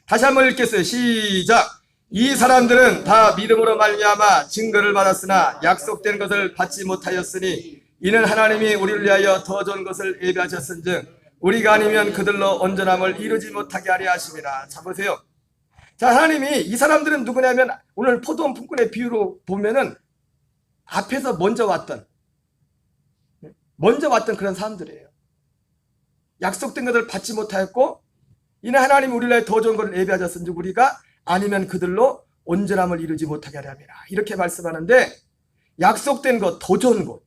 다시 한번 읽겠어요. 시작. 이 사람들은 다 믿음으로 말미암아 증거를 받았으나 약속된 것을 받지 못하였으니 이는 하나님이 우리를 위하여 더 좋은 것을 예비하셨은즉 우리가 아니면 그들로 온전함을 이루지 못하게 하려 하심이라. 자 보세요. 자, 하나님이 이 사람들은 누구냐면 오늘 포도원 품꾼의 비유로 보면은 앞에서 먼저 왔던 그런 사람들이에요. 약속된 것을 받지 못하였고 이는 하나님이 우리를 위하여 더 좋은 것을 예비하셨은즉 우리가 아니면 그들로 온전함을 이루지 못하게 하려 함이라. 이렇게 말씀하는데 약속된 것, 더 좋은 것.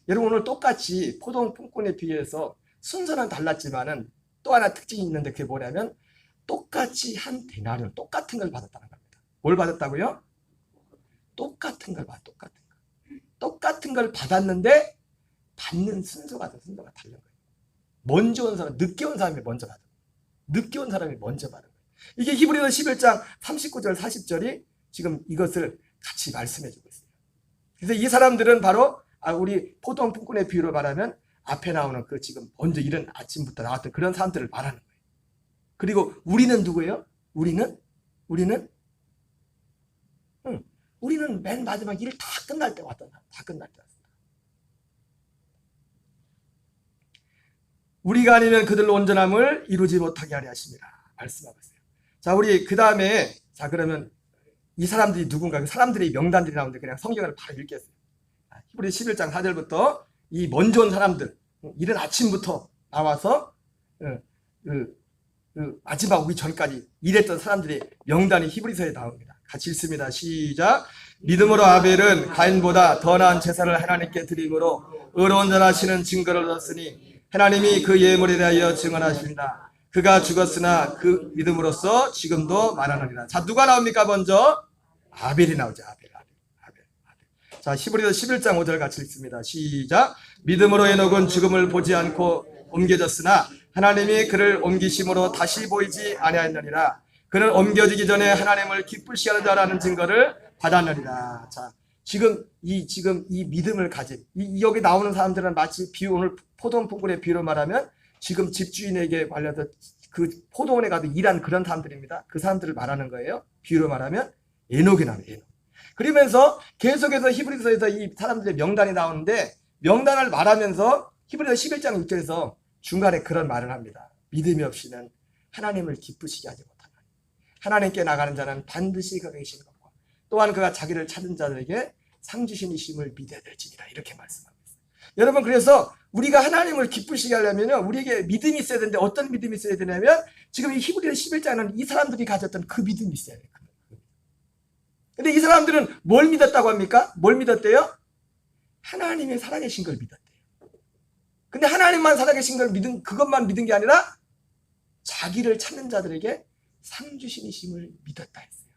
여러분 오늘 똑같이 포도원 품꾼에 비해서 순서는 달랐지만은 또 하나 특징이 있는데 그게 뭐냐면 똑같이 한 데나리온 똑같은 걸 받았다는 겁니다. 뭘 받았다고요? 똑같은 걸 받았는데 받는 순서가 다른 거예요. 먼저 온 사람, 늦게 온 사람이 먼저 받은 거예요. 늦게 온 사람이 먼저 받은 거예요. 이게 히브리서 11장 39절 40절이 지금 이것을 같이 말씀해 주고 있어요. 그래서 이 사람들은 바로 우리 포도원 품꾼의 비유로 말하면 앞에 나오는 그 지금 먼저 이른 아침부터 나왔던 그런 사람들을 말하는 거예요. 그리고 우리는 누구예요? 우리는 맨 마지막 일 다 끝날 때 왔던 사람, 다 끝날 때 왔습니다. 우리가 아니면 그들로 온전함을 이루지 못하게 하려 하십니다. 말씀하고 있어요. 자, 우리 그 다음에 그러면 이 사람들이 누군가, 그 사람들의 명단들이 나오는데 그냥 성경을 바로 읽겠어요. 히브리 11장 4절부터 이 먼저 온 사람들, 이른 아침부터 나와서 마지막 오기 전까지 일했던 사람들의 명단이 히브리서에 나옵니다. 같이 읽습니다. 시작. 믿음으로 아벨은 가인보다 더 나은 제사를 하나님께 드림으로 의로운 자라시는 증거를 얻었으니 하나님이 그 예물에 대하여 증언하십니다. 그가 죽었으나 그 믿음으로써 지금도 말하느니라. 자, 누가 나옵니까? 먼저 아벨이 나오죠. 아벨. 자, 히브리서 11장 5절 같이 읽습니다. 시작. 믿음으로 에녹은 죽음을 보지 않고 옮겨졌으나 하나님이 그를 옮기심으로 다시 보이지 아니하였느니라. 그는 옮겨지기 전에 하나님을 기쁘시게 하는 자라는 증거를 받았느니라. 자, 지금 이 믿음을 가진 여기 나오는 사람들은 마치 오늘 포도원 품꾼의 비유로 말하면 지금 집주인에게 관련해서 그 포도원에 가도 일한 그런 사람들입니다. 그 사람들을 말하는 거예요. 비유로 말하면 에녹이 나와요. 에녹. 그러면서 계속해서 히브리서에서 이 사람들의 명단이 나오는데 명단을 말하면서 히브리서 11장 6절에서 중간에 그런 말을 합니다. 믿음이 없이는 하나님을 기쁘시게 하지 못하나니 하나님께 나가는 자는 반드시 그가 계신 것과 또한 그가 자기를 찾은 자들에게 상 주심이심을 믿어야 될지니라. 이렇게 말씀합니다. 여러분, 그래서 우리가 하나님을 기쁘시게 하려면 우리에게 믿음이 있어야 되는데 어떤 믿음이 있어야 되냐면 지금 이 히브리서 11장은 이 사람들이 가졌던 그 믿음이 있어야 돼요. 근데 이 사람들은 뭘 믿었다고 합니까? 뭘 믿었대요? 하나님의 살아계신 걸 믿었대요. 근데 하나님만 살아계신 걸 믿은, 그것만 믿은 게 아니라 자기를 찾는 자들에게 상 주시니심을 믿었다 했어요.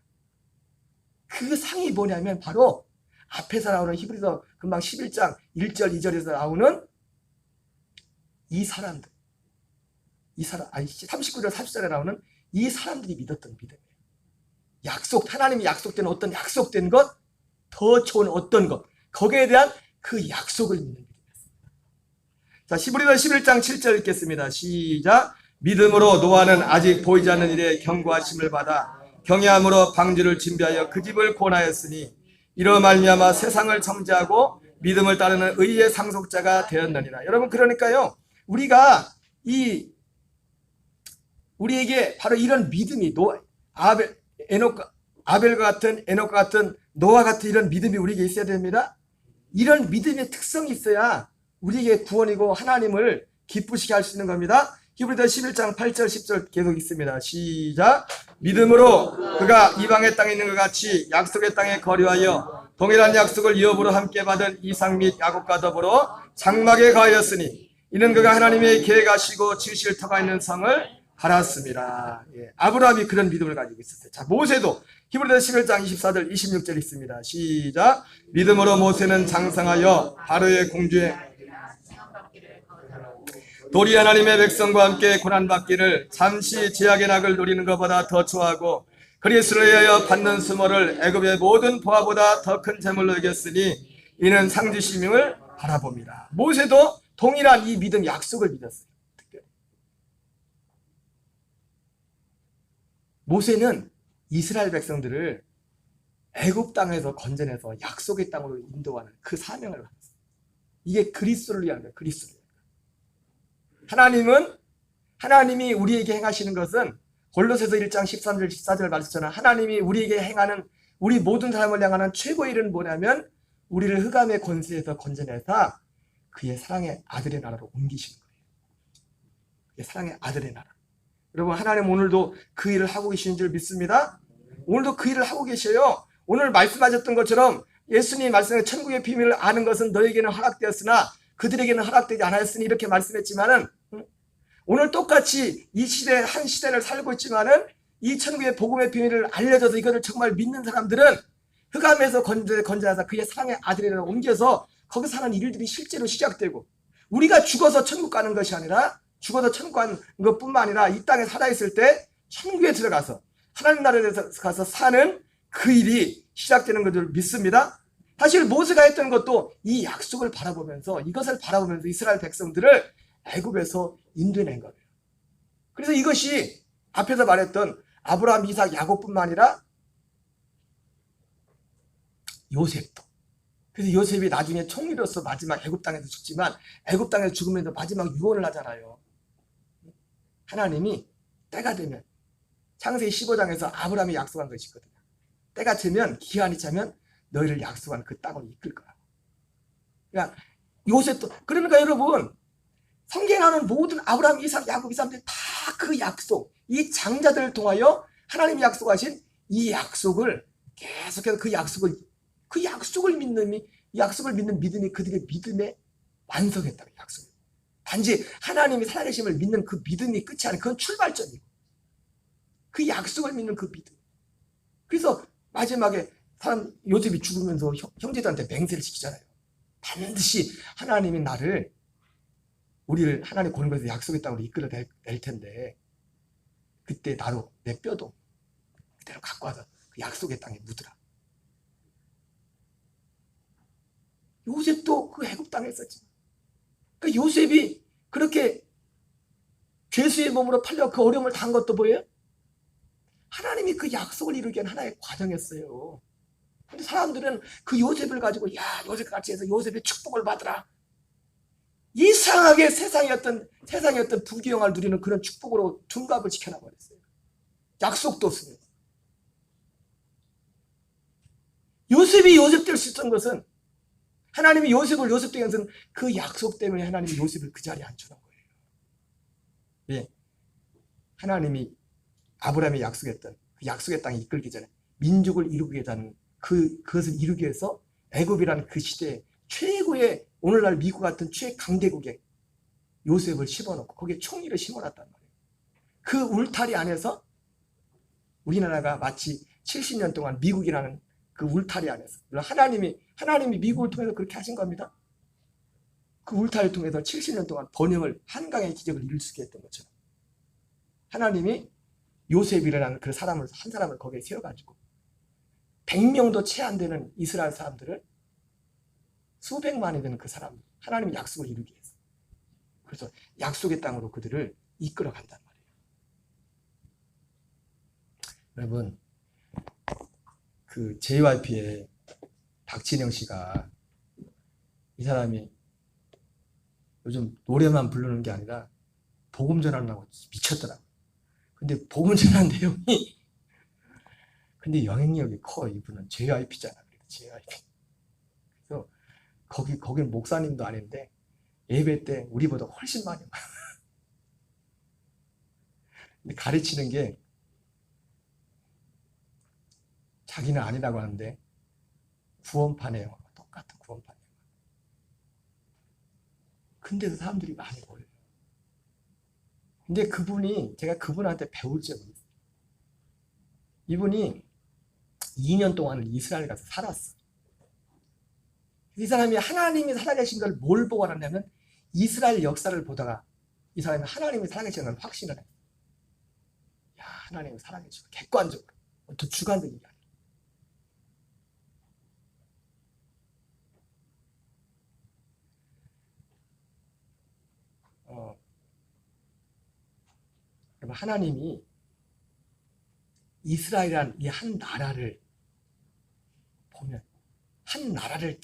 그 상이 뭐냐면 바로 앞에서 나오는 히브리서 금방 11장 1절 2절에서 나오는 이 사람들, 39절 40절에 나오는 이 사람들이 믿었던 믿음이에요. 약속, 하나님이 약속된 어떤 약속된 것, 더 좋은 어떤 것, 거기에 대한 그 약속을 믿는 믿음이었습니다. 자, 히브리서 11장 7절 읽겠습니다. 시작. 믿음으로 노아는 아직 보이지 않는 일에 경고하심을 받아 경외함으로 방주를 준비하여 그 집을 권하였으니 이로 말미암아 세상을 정죄하고 믿음을 따르는 의의 상속자가 되었느니라. 여러분, 그러니까요, 우리에게 바로 이런 믿음이 아벨과 같은, 에녹과 같은, 노아 같은 이런 믿음이 우리에게 있어야 됩니다. 이런 믿음의 특성이 있어야 우리에게 구원이고 하나님을 기쁘시게 할 수 있는 겁니다. 히브리서 11장 8절 10절 계속 있습니다. 시작. 믿음으로 그가 이방의 땅에 있는 것 같이 약속의 땅에 거류하여 동일한 약속을 유업으로 함께 받은 이삭 및 야곱과 더불어 장막에 거하였으니 이는 그가 하나님의 계획하시고 지으실 터가 있는 성을 알았습니다. 예, 아브라함이 그런 믿음을 가지고 있었어요. 자, 모세도 히브리서 11장 24절 26절 있습니다. 시작. 믿음으로 모세는 장성하여 바로의 공주에 도리 하나님의 백성과 함께 고난받기를 잠시 제약의 낙을 누리는 것보다 더 좋아하고 그리스도를 위하여 받는 수모를 애굽의 모든 보화보다 더 큰 재물로 여겼으니 이는 상주심을 바라봅니다. 모세도 동일한 이 믿음 약속을 믿었어요. 모세는 이스라엘 백성들을 애굽 땅에서 건져내서 약속의 땅으로 인도하는 그 사명을 받았어요. 이게 그리스도를 위한 거예요. 그리스도를 위한 거예요. 하나님이 우리에게 행하시는 것은 골로새서 1장 13절 14절 말씀처럼 하나님이 우리에게 행하는, 우리 모든 사람을 향하는 최고의 일은 뭐냐면 우리를 흑암의 권세에서 건져내서 그의 사랑의 아들의 나라로 옮기시는 거예요. 그의 사랑의 아들의 나라. 여러분, 하나님 오늘도 그 일을 하고 계시는 줄 믿습니다. 오늘도 그 일을 하고 계셔요. 오늘 말씀하셨던 것처럼 예수님이 말씀하신 천국의 비밀을 아는 것은 너에게는 허락되었으나 그들에게는 허락되지 않았으니 이렇게 말씀했지만은 오늘 똑같이 이 시대, 한 시대를 살고 있지만은 이 천국의 복음의 비밀을 알려줘서 이거를 정말 믿는 사람들은 흑암에서 건져서 그의 사랑의 아들에게 옮겨서 거기서 하는 일들이 실제로 시작되고, 우리가 죽어서 천국 가는 것이 아니라, 죽어서 천국 가는 것뿐만 아니라 이 땅에 살아있을 때 천국에 들어가서 하나님 나라에 가서 사는 그 일이 시작되는 것을 믿습니다. 사실 모세가 했던 것도 이 약속을 바라보면서, 이것을 바라보면서 이스라엘 백성들을 애굽에서 인도해낸 거예요. 그래서 이것이 앞에서 말했던 아브라함, 이삭, 야곱뿐만 아니라 요셉도. 그래서 요셉이 나중에 총리로서 마지막 애굽 땅에서 죽지만 애굽 땅에서 죽으면서 마지막 유언을 하잖아요. 하나님이 때가 되면, 창세기 15장에서 아브라함이 약속한 것이 있거든요. 때가 되면, 기한이 차면 너희를 약속한 그 땅으로 이끌 거라고. 그러니까 요셉도, 그러니까 여러분, 성경에 나오는 모든 아브라함, 이삭, 야곱 이 사람들이 다 그 약속, 이 장자들을 통하여 하나님이 약속하신 이 약속을 계속해서 그 약속을 믿는 믿음이 그들의 믿음에 완성했다고. 약속. 단지 하나님이 살아계심을 믿는 그 믿음이 끝이 아니라 그건 출발점이고, 그 약속을 믿는 그 믿음. 그래서 마지막에 요셉이 죽으면서 형제들한테 맹세를 시키잖아요. 반드시 하나님이 우리를 하나님 고는 것에서 약속의 땅으로 이끌어낼 텐데 그때 나로 내 뼈도 그대로 갖고 와서 그 약속의 땅에 묻으라. 요셉도 그 애굽 땅에 있었지. 그 요셉이 그렇게 죄수의 몸으로 팔려 그 어려움을 당한 것도 뭐예요? 하나님이 그 약속을 이루기 위한 하나의 과정이었어요. 근데 사람들은 그 요셉을 가지고, 야, 요셉같이 해서 요셉의 축복을 받으라. 이상하게 세상의 어떤 부귀영화를 누리는 그런 축복으로 둔갑을 시켜놔버렸어요. 약속도 없으면서. 요셉이 요셉 될 수 있었던 것은, 하나님이 요셉을 요셉 되게 한 것은 그 약속 때문에 하나님이 요셉을 그 자리에 앉혀놓은 거예요. 예. 하나님이 아브라함이 약속했던 그 약속의 땅에 이끌기 전에 민족을 이루기 위해서는 그것을 이루기 위해서 애굽이라는 그 시대에 최고의 오늘날 미국 같은 최강대국에 요셉을 심어놓고 거기에 총리를 심어놨단 말이에요. 그 울타리 안에서 우리나라가 마치 70년 동안 미국이라는 그 울타리 안에서 하나님이 미국을 통해서 그렇게 하신 겁니다. 그 울타리를 통해서 70년 동안 번영을 한강의 기적을 이룰 수 있게 했던 것처럼 하나님이 요셉이라는 그 사람을 한 사람을 거기에 세워가지고 100명도 채 안 되는 이스라엘 사람들을 수백만이 되는 그 사람들 하나님의 약속을 이루기 위해서 그래서 약속의 땅으로 그들을 이끌어 간단 말이에요. 여러분 그 JYP의 박진영 씨가 이 사람이 요즘 노래만 부르는 게 아니라 복음 전하려고 미쳤더라고요. 근데 복음 전하는 내용이 근데 영향력이 커. 이분은 JYP잖아. JYP. 그래서 거긴 목사님도 아닌데 예배 때 우리보다 훨씬 많이 와요. 근데 가르치는 게 자기는 아니라고 하는데 구원파네요. 똑같은 구원파네요. 근데도 사람들이 많이 모여요. 근데 제가 그분한테 배울 점이 있어요. 이분이 2년 동안을 이스라엘 가서 살았어. 이 사람이 하나님이 살아계신 걸 뭘 보고 알았냐면 이스라엘 역사를 보다가 이 사람이 하나님이 살아계신 걸 확신을 해. 야, 하나님이 살아계시고 객관적으로, 또 주관적인 게 아니라. 하나님이 이스라엘이란 이 한 나라를 보면 한 나라를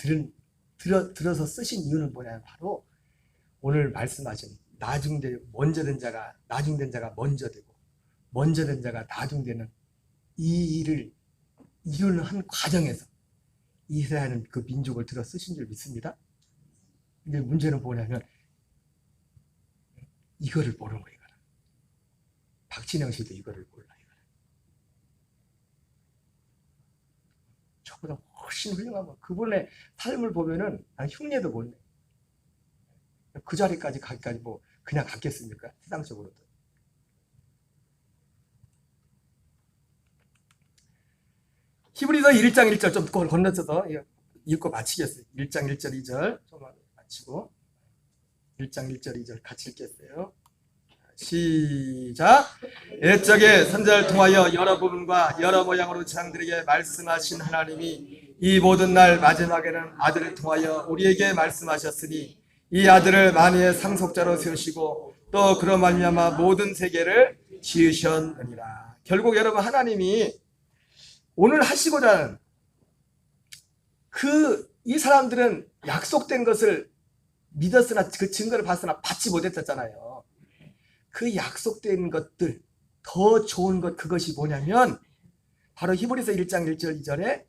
들어서 쓰신 이유는 뭐냐면 바로 오늘 말씀하신 먼저된 자가 나중된 자가 먼저 되고 먼저된 자가 나중되는 이 일을 이루는 한 과정에서 이스라엘은 그 민족을 들어 쓰신 줄 믿습니다. 근데 문제는 뭐냐면 이거를 모르는 거예요. 박진영 씨도 이거를 몰라. 저보다 훨씬 훌륭하고 그분의 삶을 보면은 난 흉내도 못 내. 그 자리까지 가기까지 뭐 그냥 갔겠습니까? 세상적으로도. 히브리서 1장 1절 좀 건너뛰어서 읽고 마치겠어요. 1장 1절 2절 좀 마치고 1장 1절 2절 같이 읽겠어요. 시작. 옛적에 선지자를 통하여 여러 부분과 여러 모양으로 제사장들에게 말씀하신 하나님이 이 모든 날 마지막에는 아들을 통하여 우리에게 말씀하셨으니 이 아들을 만유의 상속자로 세우시고 또 그로 말미암아 모든 세계를 지으셨느니라. 결국 여러분 하나님이 오늘 하시고자 하는 이 사람들은 약속된 것을 믿었으나 그 증거를 봤으나 받지 못했잖아요. 그 약속된 것들 더 좋은 것 그것이 뭐냐면 바로 히브리서 1장 1절 2절에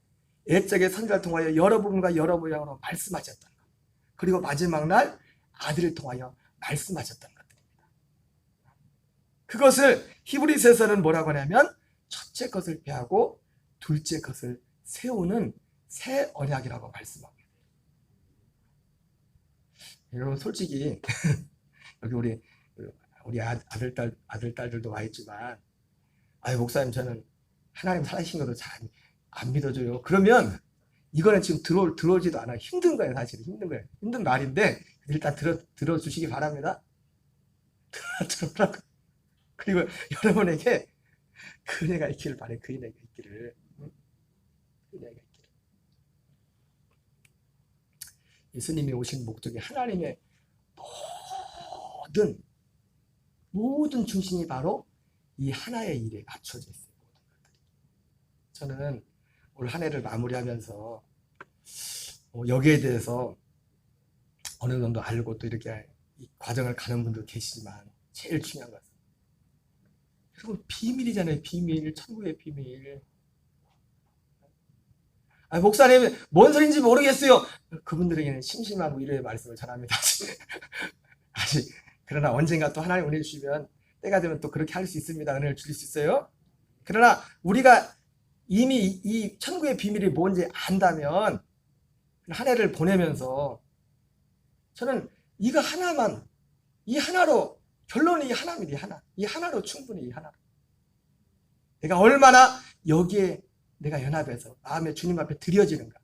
옛적에 선지자를 통하여 여러 부분과 여러 모양으로 말씀하셨던 것 그리고 마지막 날 아들을 통하여 말씀하셨던 것들입니다. 그것을 히브리서에서는 뭐라고 하냐면 첫째 것을 폐하고 둘째 것을 세우는 새 언약이라고 말씀합니다. 여러분 솔직히 여기 우리 아들, 딸들도 와 있지만, 목사님, 저는 하나님 살아계신 것도 잘 안 믿어줘요. 그러면, 이거는 지금 들어오지도 않아요. 힘든 거예요, 사실. 힘든 거예요. 힘든 말인데, 일단 들어주시기 바랍니다. 들어보라고. 그리고 여러분에게 그 은혜가 있기를 바라요. 그 은혜가 있기를. 은혜가 있기를. 예수님이 오신 목적이 하나님의 모든 중심이 바로 이 하나의 일에 맞춰져 있어요. 저는 올 한 해를 마무리하면서 여기에 대해서 어느 정도 알고 또 이렇게 이 과정을 가는 분도 계시지만 제일 중요한 것은 여러분 비밀이잖아요. 비밀, 천국의 비밀. 목사님 뭔 소리인지 모르겠어요. 그분들에게는 심심하고 이래의 말씀을 전합니다. 아직 그러나 언젠가 또 하나님 은혜 주시면 때가 되면 또 그렇게 할 수 있습니다. 은혜를 주실 수 있어요. 그러나 우리가 이미 이 천국의 비밀이 뭔지 안다면 한 해를 보내면서 저는 이거 하나만, 이 하나로, 결론이 이 하나입니다. 이 하나. 이 하나로 충분히 이 하나로. 내가 얼마나 여기에 내가 연합해서 마음의 주님 앞에 드려지는가.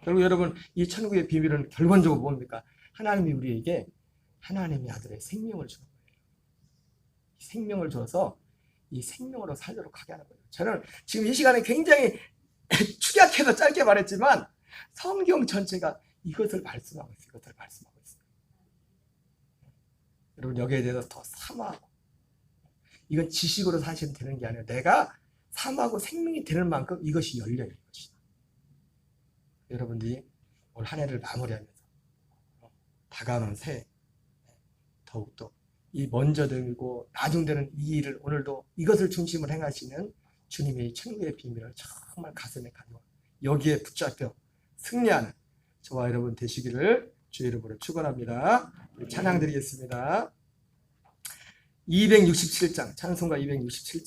결국 여러분, 이 천국의 비밀은 결론적으로 뭡니까? 하나님이 우리에게 하나님의 아들의 생명을 주는 거예요. 생명을 줘서 이 생명으로 살도록 하게 하는 거예요. 저는 지금 이 시간에 굉장히 축약해서 짧게 말했지만 성경 전체가 이것을 말씀하고 있어요. 이것을 말씀하고 있어요. 여러분, 여기에 대해서 더 사모하고, 이건 지식으로 사실은 되는 게 아니라 내가 사모하고 생명이 되는 만큼 이것이 열려 있는 것이다. 여러분들이 올 한 해를 마무리하면서 다가오는 새해 더욱더 이 먼저 되고 나중되는 이 일을 오늘도 이것을 중심으로 행하시는 주님의 천국의 비밀을 정말 가슴에 가지고 여기에 붙잡혀 승리하는 저와 여러분 되시기를 주의 이름으로 축원합니다. 찬양 드리겠습니다. 267장, 찬송가 267장.